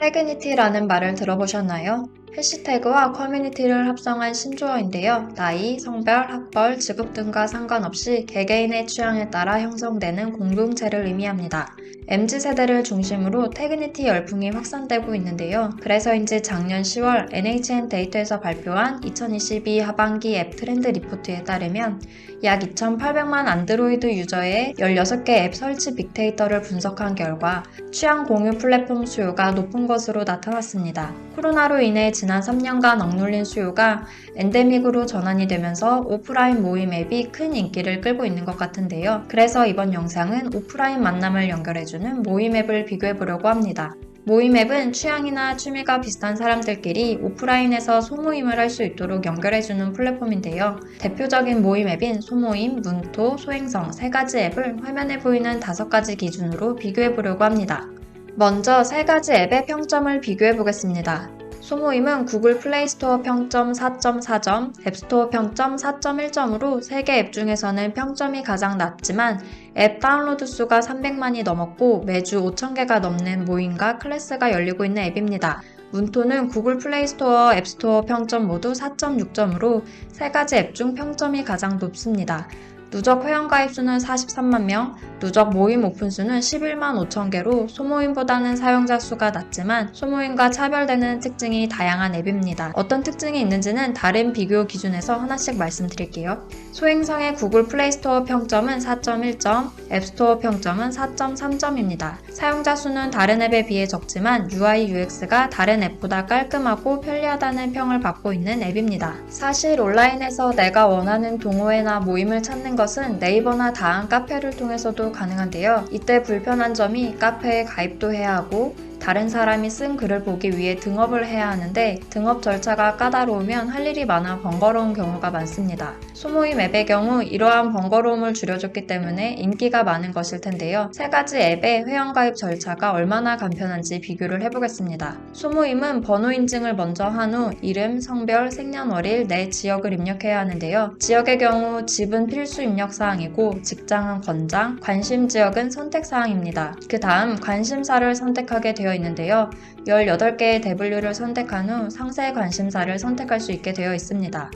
태그니티라는 말을 들어보셨나요? 해시태그와 커뮤니티를 합성한 신조어인데요. 나이, 성별, 학벌, 직업 등과 상관없이 개개인의 취향에 따라 형성되는 공동체를 의미합니다. MZ세대를 중심으로 태그니티 열풍이 확산되고 있는데요. 그래서인지 작년 10월 NHN 데이터에서 발표한 2022 하반기 앱 트렌드 리포트에 따르면 약 2,800만 안드로이드 유저의 16개 앱 설치 빅데이터를 분석한 결과 취향 공유 플랫폼 수요가 높은 것으로 나타났습니다. 코로나로 인해 지난 3년간 억눌린 수요가 엔데믹으로 전환이 되면서 오프라인 모임 앱이 큰 인기를 끌고 있는 것 같은데요. 그래서 이번 영상은 오프라인 만남을 연결해주는 모임 앱을 비교해보려고 합니다. 모임 앱은 취향이나 취미가 비슷한 사람들끼리 오프라인에서 소모임을 할 수 있도록 연결해주는 플랫폼인데요. 대표적인 모임 앱인 소모임, 문토, 소행성 세 가지 앱을 화면에 보이는 5가지 기준으로 비교해보려고 합니다. 먼저 세 가지 앱의 평점을 비교해보겠습니다. 소모임은 구글 플레이스토어 평점 4.4점, 앱스토어 평점 4.1점으로 3개 앱 중에서는 평점이 가장 낮지만 앱 다운로드 수가 300만이 넘었고 매주 5,000개가 넘는 모임과 클래스가 열리고 있는 앱입니다. 문토는 구글 플레이스토어, 앱스토어 평점 모두 4.6점으로 3가지 앱 중 평점이 가장 높습니다. 누적 회원가입 수는 43만 명, 누적 모임 오픈수는 11만 5천 개로 소모임보다는 사용자 수가 낮지만 소모임과 차별되는 특징이 다양한 앱입니다. 어떤 특징이 있는지는 다른 비교 기준에서 하나씩 말씀드릴게요. 소행성의 구글 플레이스토어 평점은 4.1점, 앱스토어 평점은 4.3점입니다. 사용자 수는 다른 앱에 비해 적지만 UI, UX가 다른 앱보다 깔끔하고 편리하다는 평을 받고 있는 앱입니다. 사실 온라인에서 내가 원하는 동호회나 모임을 찾는 것은 네이버나 다음 카페를 통해서도 가능한데요. 이때 불편한 점이 카페에 가입도 해야 하고 다른 사람이 쓴 글을 보기 위해 등업을 해야 하는데 등업 절차가 까다로우면 할 일이 많아 번거로운 경우가 많습니다. 소모임 앱의 경우 이러한 번거로움을 줄여줬기 때문에 인기가 많은 것일 텐데요. 세 가지 앱의 회원가입 절차가 얼마나 간편한지 비교를 해보겠습니다. 소모임은 번호 인증을 먼저 한 후 이름, 성별, 생년월일, 내 지역을 입력해야 하는데요. 지역의 경우 집은 필수 입력사항이고 직장은 권장, 관심 지역은 선택사항입니다. 그 다음 관심사를 선택하게 되어 있는데요. 18개의 대분류를 선택한 후 상세 관심사를 선택할 수 있게 되어 있습니다.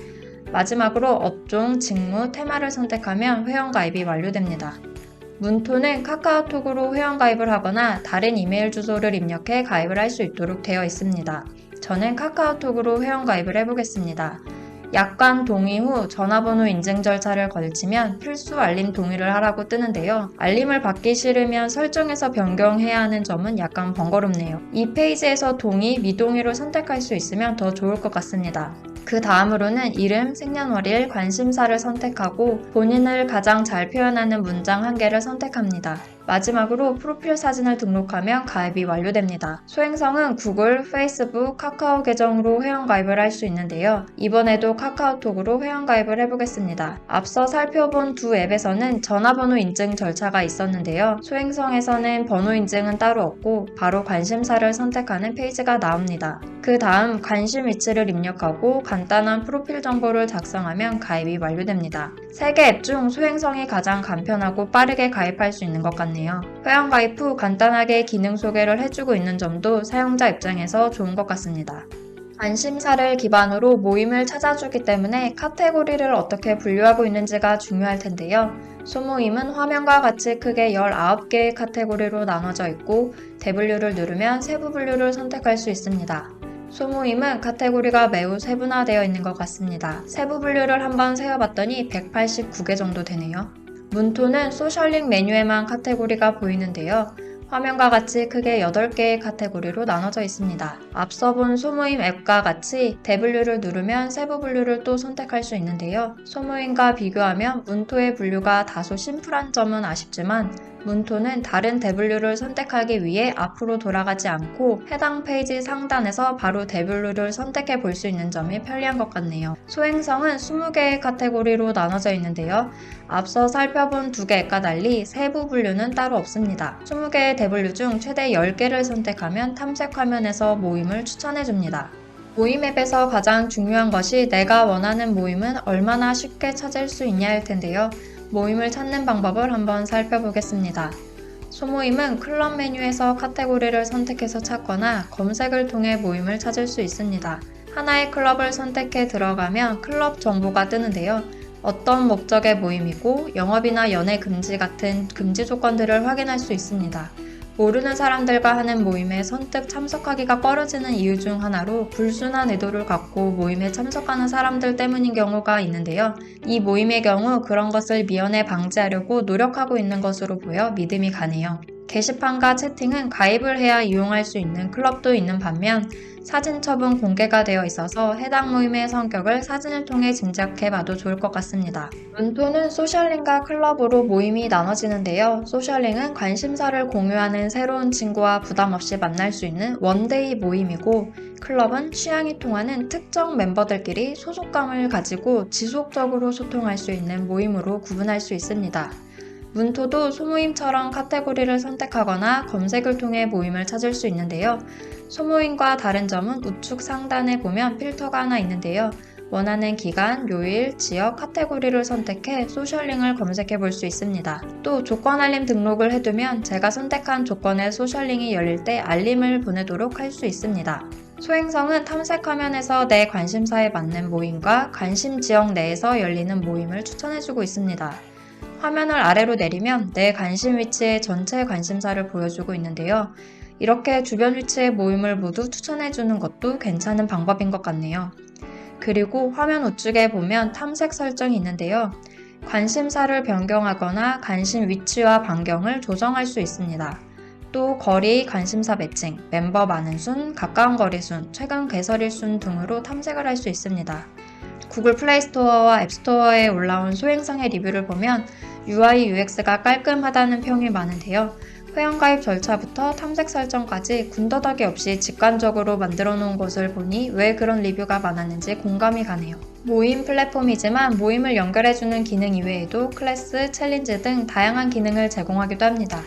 마지막으로 업종, 직무, 테마를 선택하면 회원가입이 완료됩니다. 문토는 카카오톡으로 회원가입을 하거나 다른 이메일 주소를 입력해 가입을 할 수 있도록 되어 있습니다. 저는 카카오톡으로 회원가입을 해보겠습니다. 약관 동의 후 전화번호 인증 절차를 거치면 필수 알림 동의를 하라고 뜨는데요. 알림을 받기 싫으면 설정에서 변경해야 하는 점은 약간 번거롭네요. 이 페이지에서 동의, 미동의로 선택할 수 있으면 더 좋을 것 같습니다. 그 다음으로는 이름, 생년월일, 관심사를 선택하고 본인을 가장 잘 표현하는 문장 1개를 선택합니다. 마지막으로 프로필 사진을 등록하면 가입이 완료됩니다. 소행성은 구글, 페이스북, 카카오 계정으로 회원가입을 할 수 있는데요. 이번에도 카카오톡으로 회원가입을 해보겠습니다. 앞서 살펴본 두 앱에서는 전화번호 인증 절차가 있었는데요. 소행성에서는 번호 인증은 따로 없고 바로 관심사를 선택하는 페이지가 나옵니다. 그 다음 관심 위치를 입력하고 간단한 프로필 정보를 작성하면 가입이 완료됩니다. 3개 앱 중 소행성이 가장 간편하고 빠르게 가입할 수 있는 것 같네요. 회원가입 후 간단하게 기능 소개를 해주고 있는 점도 사용자 입장에서 좋은 것 같습니다. 관심사를 기반으로 모임을 찾아주기 때문에 카테고리를 어떻게 분류하고 있는지가 중요할 텐데요. 소모임은 화면과 같이 크게 19개의 카테고리로 나눠져 있고 대분류를 누르면 세부 분류를 선택할 수 있습니다. 소모임은 카테고리가 매우 세분화되어 있는 것 같습니다. 세부 분류를 한번 세어봤더니 189개 정도 되네요. 문토는 소셜링 메뉴에만 카테고리가 보이는데요. 화면과 같이 크게 8개의 카테고리로 나눠져 있습니다. 앞서 본 소모임 앱과 같이 대분류를 누르면 세부 분류를 또 선택할 수 있는데요. 소모임과 비교하면 문토의 분류가 다소 심플한 점은 아쉽지만 문토는 다른 대분류를 선택하기 위해 앞으로 돌아가지 않고 해당 페이지 상단에서 바로 대분류를 선택해 볼 수 있는 점이 편리한 것 같네요. 소행성은 20개의 카테고리로 나눠져 있는데요. 앞서 살펴본 두 개과 달리 세부 분류는 따로 없습니다. 20개의 대분류 중 최대 10개를 선택하면 탐색 화면에서 모임을 추천해줍니다. 모임 앱에서 가장 중요한 것이 내가 원하는 모임은 얼마나 쉽게 찾을 수 있냐일 텐데요. 모임을 찾는 방법을 한번 살펴보겠습니다. 소모임은 클럽 메뉴에서 카테고리를 선택해서 찾거나 검색을 통해 모임을 찾을 수 있습니다. 하나의 클럽을 선택해 들어가면 클럽 정보가 뜨는데요. 어떤 목적의 모임이고 영업이나 연애 금지 같은 금지 조건들을 확인할 수 있습니다. 모르는 사람들과 하는 모임에 선뜻 참석하기가 꺼려지는 이유 중 하나로 불순한 의도를 갖고 모임에 참석하는 사람들 때문인 경우가 있는데요. 이 모임의 경우 그런 것을 미연에 방지하려고 노력하고 있는 것으로 보여 믿음이 가네요. 게시판과 채팅은 가입을 해야 이용할 수 있는 클럽도 있는 반면 사진첩은 공개가 되어 있어서 해당 모임의 성격을 사진을 통해 짐작해봐도 좋을 것 같습니다. 문토는 소셜링과 클럽으로 모임이 나눠지는데요. 소셜링은 관심사를 공유하는 새로운 친구와 부담 없이 만날 수 있는 원데이 모임이고, 클럽은 취향이 통하는 특정 멤버들끼리 소속감을 가지고 지속적으로 소통할 수 있는 모임으로 구분할 수 있습니다. 문토도 소모임처럼 카테고리를 선택하거나 검색을 통해 모임을 찾을 수 있는데요. 소모임과 다른 점은 우측 상단에 보면 필터가 하나 있는데요. 원하는 기간, 요일, 지역, 카테고리를 선택해 소셜링을 검색해 볼 수 있습니다. 또 조건 알림 등록을 해두면 제가 선택한 조건의 소셜링이 열릴 때 알림을 보내도록 할 수 있습니다. 소행성은 탐색 화면에서 내 관심사에 맞는 모임과 관심 지역 내에서 열리는 모임을 추천해주고 있습니다. 화면을 아래로 내리면 내 관심 위치의 전체 관심사를 보여주고 있는데요. 이렇게 주변 위치의 모임을 모두 추천해주는 것도 괜찮은 방법인 것 같네요. 그리고 화면 우측에 보면 탐색 설정이 있는데요. 관심사를 변경하거나 관심 위치와 반경을 조정할 수 있습니다. 또 거리, 관심사 매칭, 멤버 많은 순, 가까운 거리 순, 최근 개설일 순 등으로 탐색을 할 수 있습니다. 구글 플레이 스토어와 앱 스토어에 올라온 소행성의 리뷰를 보면 UI, UX가 깔끔하다는 평이 많은데요. 회원가입 절차부터 탐색 설정까지 군더더기 없이 직관적으로 만들어 놓은 것을 보니 왜 그런 리뷰가 많았는지 공감이 가네요. 모임 플랫폼이지만 모임을 연결해주는 기능 이외에도 클래스, 챌린지 등 다양한 기능을 제공하기도 합니다.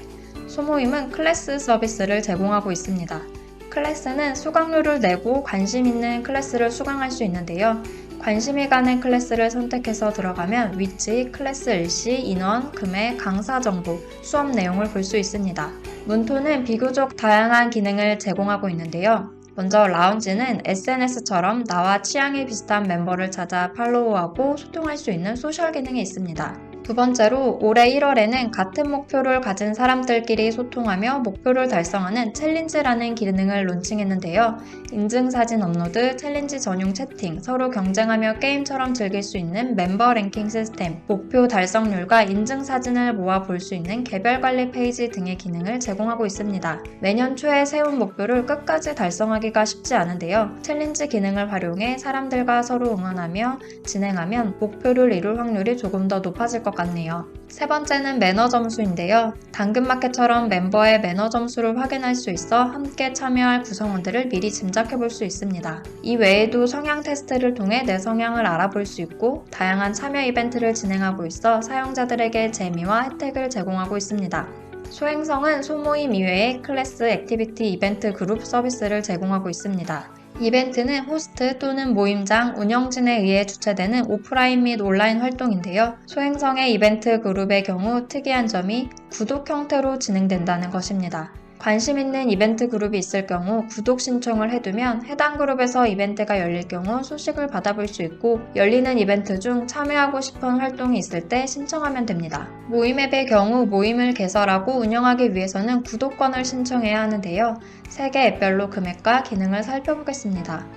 소모임은 클래스 서비스를 제공하고 있습니다. 클래스는 수강료를 내고 관심 있는 클래스를 수강할 수 있는데요. 관심이 가는 클래스를 선택해서 들어가면 위치, 클래스 일시, 인원, 금액, 강사 정보, 수업 내용을 볼 수 있습니다. 문토는 비교적 다양한 기능을 제공하고 있는데요. 먼저 라운지는 SNS처럼 나와 취향이 비슷한 멤버를 찾아 팔로우하고 소통할 수 있는 소셜 기능이 있습니다. 두 번째로 올해 1월에는 같은 목표를 가진 사람들끼리 소통하며 목표를 달성하는 챌린지라는 기능을 론칭했는데요. 인증사진 업로드, 챌린지 전용 채팅, 서로 경쟁하며 게임처럼 즐길 수 있는 멤버 랭킹 시스템, 목표 달성률과 인증사진을 모아 볼 수 있는 개별 관리 페이지 등의 기능을 제공하고 있습니다. 매년 초에 세운 목표를 끝까지 달성하기가 쉽지 않은데요. 챌린지 기능을 활용해 사람들과 서로 응원하며 진행하면 목표를 이룰 확률이 조금 더 높아질 것 같네요. 세 번째는 매너 점수인데요. 당근마켓처럼 멤버의 매너 점수를 확인할 수 있어 함께 참여할 구성원들을 미리 짐작해 볼 수 있습니다. 이 외에도 성향 테스트를 통해 내 성향을 알아볼 수 있고 다양한 참여 이벤트를 진행하고 있어 사용자들에게 재미와 혜택을 제공하고 있습니다. 소행성은 소모임 이외에 클래스, 액티비티, 이벤트 그룹 서비스를 제공하고 있습니다. 이벤트는 호스트 또는 모임장, 운영진에 의해 주최되는 오프라인 및 온라인 활동인데요. 소행성의 이벤트 그룹의 경우 특이한 점이 구독 형태로 진행된다는 것입니다. 관심 있는 이벤트 그룹이 있을 경우 구독 신청을 해두면 해당 그룹에서 이벤트가 열릴 경우 소식을 받아볼 수 있고 열리는 이벤트 중 참여하고 싶은 활동이 있을 때 신청하면 됩니다. 모임 앱의 경우 모임을 개설하고 운영하기 위해서는 구독권을 신청해야 하는데요. 3개 앱별로 금액과 기능을 살펴보겠습니다.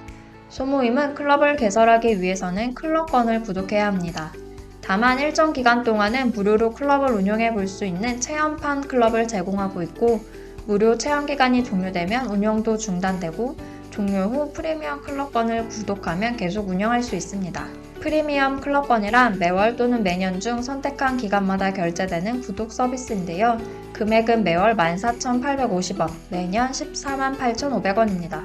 소모임은 클럽을 개설하기 위해서는 클럽권을 구독해야 합니다. 다만 일정 기간 동안은 무료로 클럽을 운영해 볼 수 있는 체험판 클럽을 제공하고 있고 무료 체험기간이 종료되면 운영도 중단되고 종료 후 프리미엄 클럽권을 구독하면 계속 운영할 수 있습니다. 프리미엄 클럽권이란 매월 또는 매년 중 선택한 기간마다 결제되는 구독 서비스인데요. 금액은 매월 14,850원, 매년 148,500원입니다.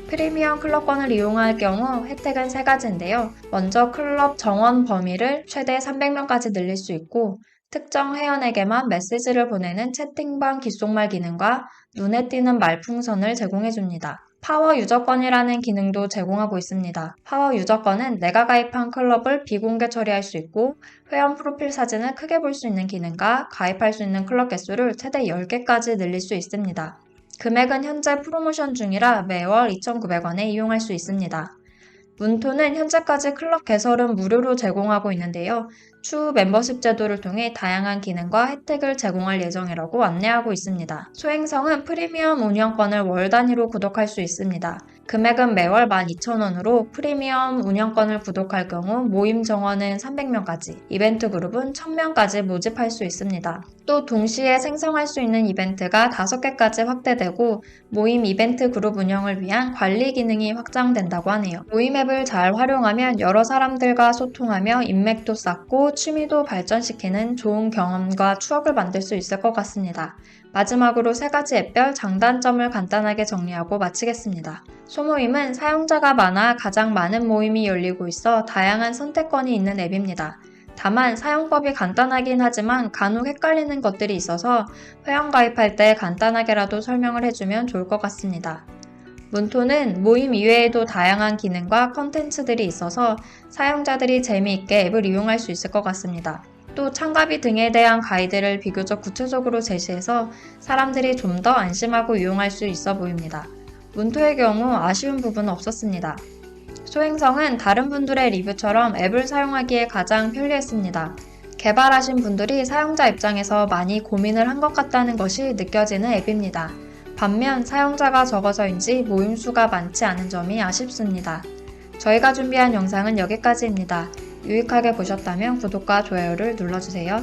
프리미엄 클럽권을 이용할 경우 혜택은 3가지인데요. 먼저 클럽 정원 범위를 최대 300명까지 늘릴 수 있고 특정 회원에게만 메시지를 보내는 채팅방 귓속말 기능과 눈에 띄는 말풍선을 제공해줍니다. 파워 유저권이라는 기능도 제공하고 있습니다. 파워 유저권은 내가 가입한 클럽을 비공개 처리할 수 있고 회원 프로필 사진을 크게 볼 수 있는 기능과 가입할 수 있는 클럽 개수를 최대 10개까지 늘릴 수 있습니다. 금액은 현재 프로모션 중이라 매월 2,900원에 이용할 수 있습니다. 문토는 현재까지 클럽 개설은 무료로 제공하고 있는데요. 추후 멤버십 제도를 통해 다양한 기능과 혜택을 제공할 예정이라고 안내하고 있습니다. 소행성은 프리미엄 운영권을 월 단위로 구독할 수 있습니다. 금액은 매월 12,000원으로 프리미엄 운영권을 구독할 경우 모임 정원은 300명까지, 이벤트 그룹은 1000명까지 모집할 수 있습니다. 또 동시에 생성할 수 있는 이벤트가 5개까지 확대되고 모임 이벤트 그룹 운영을 위한 관리 기능이 확장된다고 하네요. 모임 앱을 잘 활용하면 여러 사람들과 소통하며 인맥도 쌓고 취미도 발전시키는 좋은 경험과 추억을 만들 수 있을 것 같습니다. 마지막으로 3가지 앱별 장단점을 간단하게 정리하고 마치겠습니다. 소모임은 사용자가 많아 가장 많은 모임이 열리고 있어 다양한 선택권이 있는 앱입니다. 다만 사용법이 간단하긴 하지만 간혹 헷갈리는 것들이 있어서 회원 가입할 때 간단하게라도 설명을 해주면 좋을 것 같습니다. 문토는 모임 이외에도 다양한 기능과 컨텐츠들이 있어서 사용자들이 재미있게 앱을 이용할 수 있을 것 같습니다. 또 참가비 등에 대한 가이드를 비교적 구체적으로 제시해서 사람들이 좀 더 안심하고 이용할 수 있어 보입니다. 문토의 경우 아쉬운 부분은 없었습니다. 소행성은 다른 분들의 리뷰처럼 앱을 사용하기에 가장 편리했습니다. 개발하신 분들이 사용자 입장에서 많이 고민을 한 것 같다는 것이 느껴지는 앱입니다. 반면 사용자가 적어서인지 모임 수가 많지 않은 점이 아쉽습니다. 저희가 준비한 영상은 여기까지입니다. 유익하게 보셨다면 구독과 좋아요를 눌러주세요.